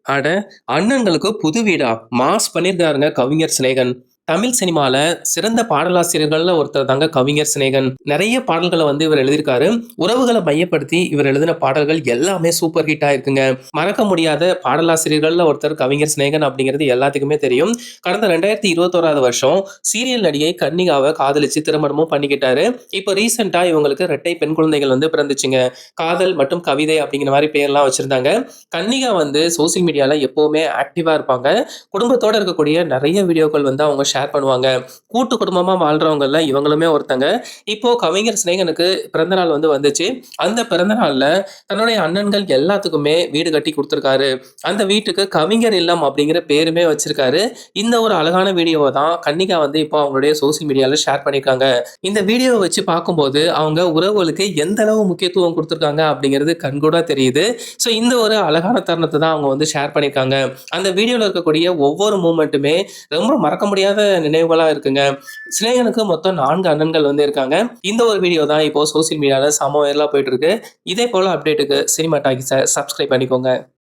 அட! அண்ணன்களுக்கு புது வீடா? மாஸ் பண்ணியிருக்காருங்க கவிஞர் சினேகன். தமிழ் சினிமால சிறந்த பாடலாசிரியர்கள்ல ஒருத்தர் தாங்க கவிஞர் சினேகன். நெறைய பாடல்கள வந்து இவர் எழுதியிருக்காரு. உறவுகள மையப்படுத்தி இவர் எழுதின பாடல்கள் எல்லாமே சூப்பர் ஹிட் ஆயிருக்குங்க. மறக்க முடியாத பாடலாசிரியர்கள்ல ஒருத்தர் கவிஞர் சினேகன் அப்படிங்கிறது எல்லாத்துக்குமே தெரியும். கடந்த 2021 வருஷம் சீரியல் நடிகை கன்னிகாவ காதலிச்சு திருமணமும் பண்ணிக்கிட்டாரு. இப்போ ரீசென்ட்டா இவங்களுக்கு 2 பெண் குழந்தைகள் வந்து பிறந்துச்சுங்க. காதல் மற்றும் கவிதை அப்படிங்கிற மாரி பேர்லாம் வச்சிருந்தாங்க. கன்னிகா வந்து சோசியல் மீடியால எப்பவுமே ஆக்டிவா இருப்பாங்க. குடும்பத்தோட இருக்கக்கூடிய நெறைய வீடியோக்கள் வந்து அவங்க ஷேர் பண்ணுவாங்க. கூட்டு குடும்பமா வாழ்றவங்கள்ல இவங்களுமே ஒருத்தங்க. இப்போ கவிஞர் சினேகனுக்கு பிறந்த நாள் வந்து வந்துச்சு. அந்த பிறந்த நாள்ல தன்னுடைய அண்ணன்கள் எல்லாத்துக்குமே வீடு கட்டி குடுத்துருக்காரு. அந்த வீட்டுக்கு கவிஞர் இல்லம் அப்படிங்கிற பேருமே வச்சிருக்காரு. இந்த ஒரு அழகான வீடியோவ தான் கன்னிகா வந்து இப்போ அவங்களுடைய சோசியல் மீடியால ஷேர் பண்ணியிருக்காங்க. இந்த வீடியோவ வச்சு பார்க்கும்போது அவங்க உறவுகளுக்கு எந்த அளவு முக்கியத்துவம் குடுத்துருக்காங்க அப்படிங்கிறது கண்கூடா தெரியுது. ஸோ இந்த ஒரு அழகான தருணத்த தான் அவங்க வந்து ஷேர் பண்ணியிருக்காங்க. அந்த வீடியோல இருக்கக்கூடிய ஒவ்வொரு மூவ்மெண்ட்டுமே ரொம்ப மறக்க முடியாத நினைவுகளா இருக்குங்க. சினேகனுக்கு மொத்தம் 4 அண்ணன்கள் வந்து இருக்காங்க. இந்த ஒரு வீடியோ தான் இப்போ சோசியல் மீடியால செம வைரலா போயிட்டு இருக்கு. இதே போல அப்டேட்டுக்கு சினிமா டாக்கீஸ சப்ஸ்கிரைப் பண்ணிக்கோங்க.